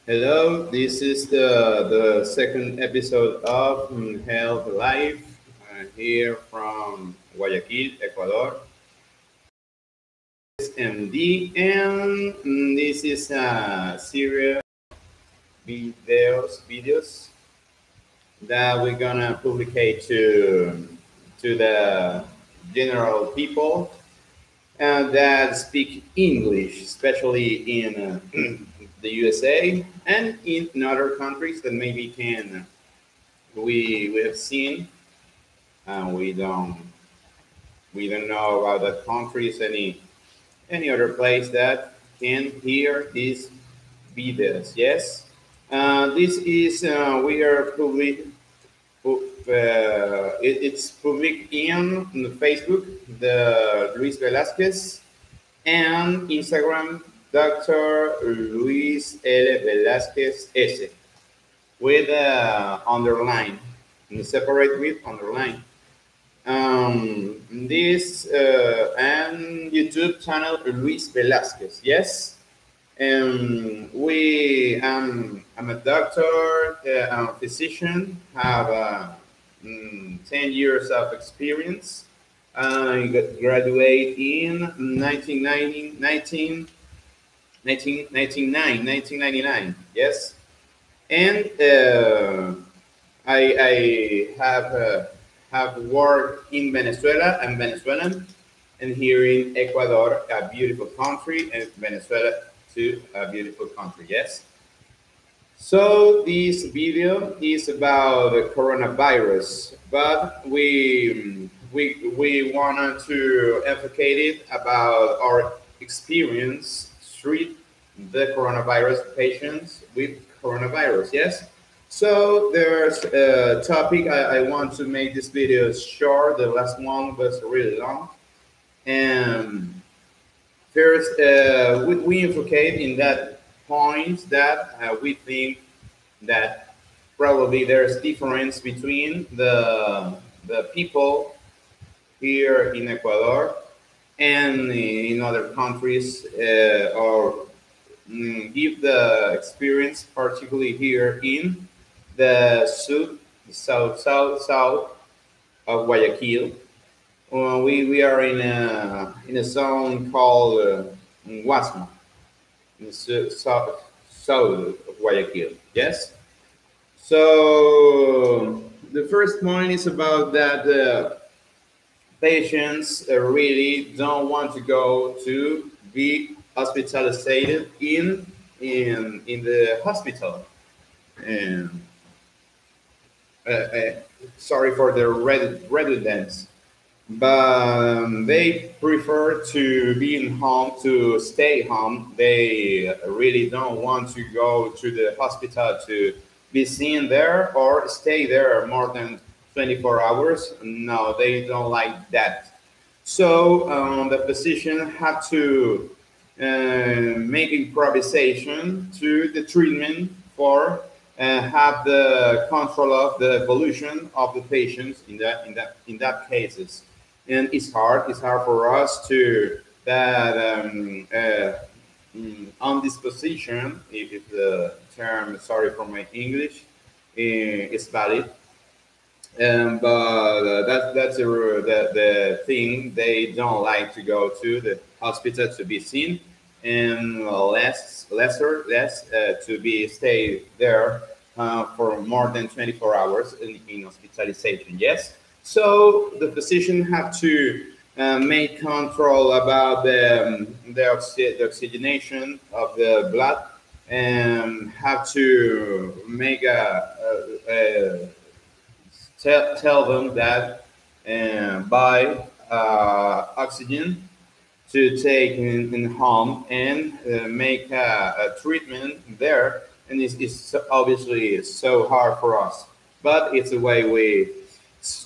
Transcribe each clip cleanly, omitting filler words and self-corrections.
Hello, this is the second episode of Health Life here from Guayaquil, Ecuador. This is MD, and this is a series of videos that we're gonna publicate to the general people that speak English, especially in the USA and in other countries that maybe can we have seen. We don't know about that countries any other place that can hear these videos. Yes, this is we are public. It's public in Facebook, the Luis Velasquez, and Instagram, Dr. Luis L. Velasquez S. with underline, separate with underline. This and YouTube channel Luis Velasquez. Yes, I'm a doctor, I'm a physician, have 10 years of experience. I graduated in 1999. Yes, and I have worked in Venezuela. I'm Venezuelan, and here in Ecuador, a beautiful country, and Venezuela too, a beautiful country. Yes. So this video is about the coronavirus, but we wanted to advocate it about our experience treat the coronavirus patients with coronavirus. Yes. So there's a topic I want to make this video short. The last one was really long, and first, we advocate in that point that we think that probably there's difference between the people here in Ecuador and in other countries, or give the experience, particularly here in the south of Guayaquil. We are in a zone called Guasma, in the south of Guayaquil. Yes. So the first point is about that patients really don't want to go to be hospitalized in the hospital. And sorry for the redundance, but they prefer to be in home, to stay home. They really don't want to go to the hospital to be seen there or stay there more than 24 hours. No, they don't like that. So the physician had to make improvisation to the treatment for have the control of the evolution of the patients in that cases. And it's hard. It's hard for us to that on this position, if the term, sorry for my English, is valid. But that's the thing. They don't like to go to the hospital to be seen, and less to be stay there for more than 24 hours in hospitalization. Yes. So the physician have to make control about the oxygenation of the blood, and have to make tell them that buy oxygen to take in home, and make a treatment there. And it's obviously so hard for us, but it's a way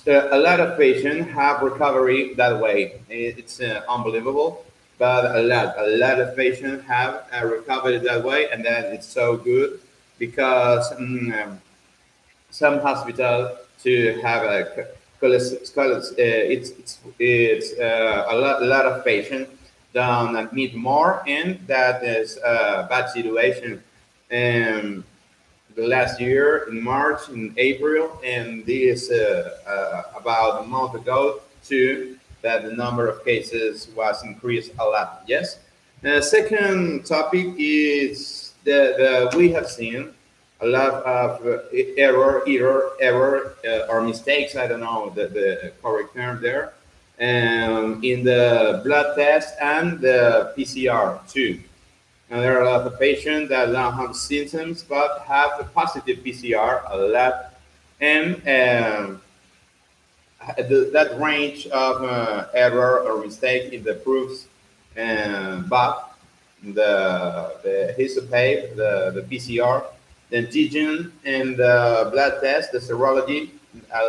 a lot of patients have recovery that way. It's unbelievable, but a lot of patients have recovered that way, and then it's so good because some hospital to have it's a lot of patients don't need more, and that is a bad situation the last year in March, in April, and this about a month ago too, that the number of cases was increased a lot. Yes. The second topic is the we have seen a lot of error or mistakes. I don't know the correct term there, in the blood test and the PCR too. And there are a lot of patients that don't have symptoms but have a positive PCR a lot, and that range of error or mistake in the proofs, but the histopath, the PCR, the antigen, and the blood test, the serology, a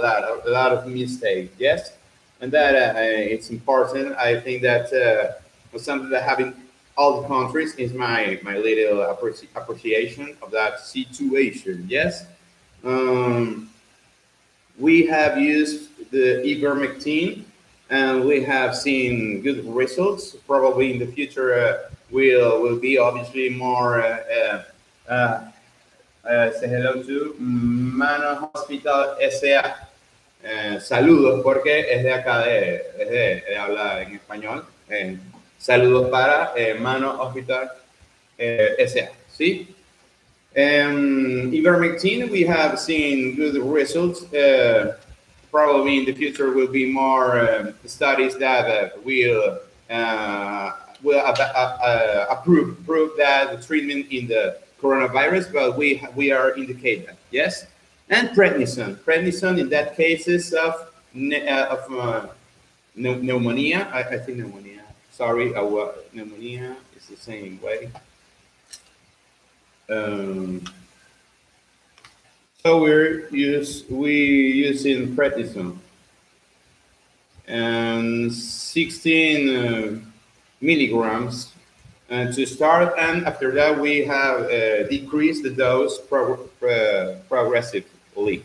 lot of mistakes. Yes, and that it's important. I think that something that having all the countries is my little appreciation of that situation. Yes. We have used the ivermectin and we have seen good results. Probably in the future will be obviously more. Say hello to Mano Hospital SA. Saludos porque es de acá, habla en español. Saludos para Mano Hospital SA. ¿Sí? Ivermectin, we have seen good results. Probably in the future will be more studies that will prove that the treatment in the coronavirus, but we are indicating that, yes. And prednisone in that cases of pneumonia. I think pneumonia. Sorry, pneumonia is the same way. So we using prednisone and 16 milligrams to start, and after that we have decreased the dose progressively.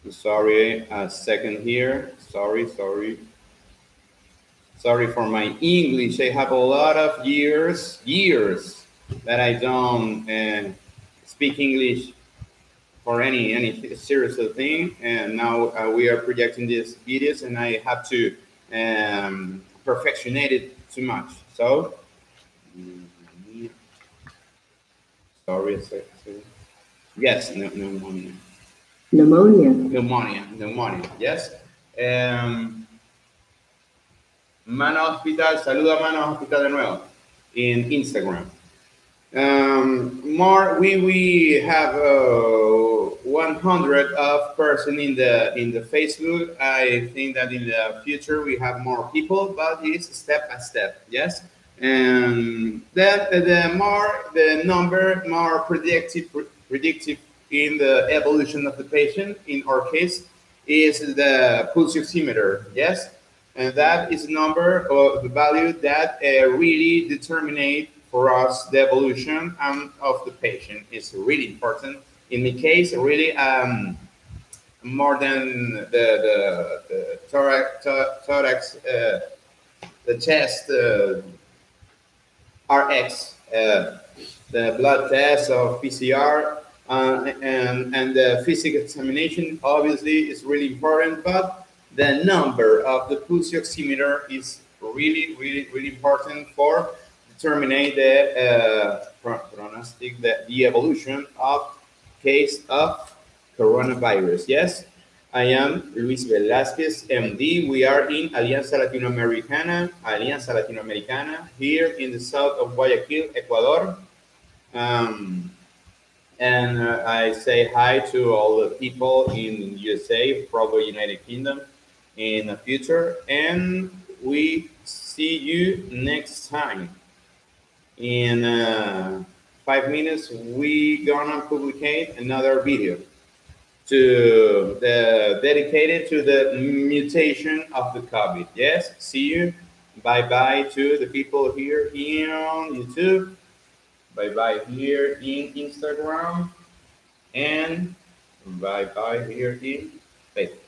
Sorry, a second here. Sorry for my English. I have a lot of years that I don't speak English for any serious thing, and now we are projecting these videos, and I have to perfectionate it too much. So, sorry, yes, pneumonia. Yes. Mano Hospital, saluda a Mano Hospital de nuevo in Instagram. We have 100 of person in the Facebook. I think that in the future we have more people, but it's step by step. Yes, and that the number more predictive in the evolution of the patient. In our case, is the pulse oximeter. Yes. And that is a number of the value that really determine for us the evolution of the patient. It's really important. In my case, really more than the thorax, the chest, RX, the blood test of PCR, and the physical examination obviously is really important, but the number of the pulse oximeter is really important for determining the prognostic, the evolution of case of coronavirus. Yes, I am Luis Velázquez, MD. We are in Alianza Latinoamericana, here in the south of Guayaquil, Ecuador. And I say hi to all the people in USA, probably United Kingdom, in the future, and we see you next time. In 5 minutes we gonna publicate another video dedicated to the mutation of the COVID. Yes, see you. Bye to the people here on YouTube. Bye here in Instagram, and bye here in Facebook.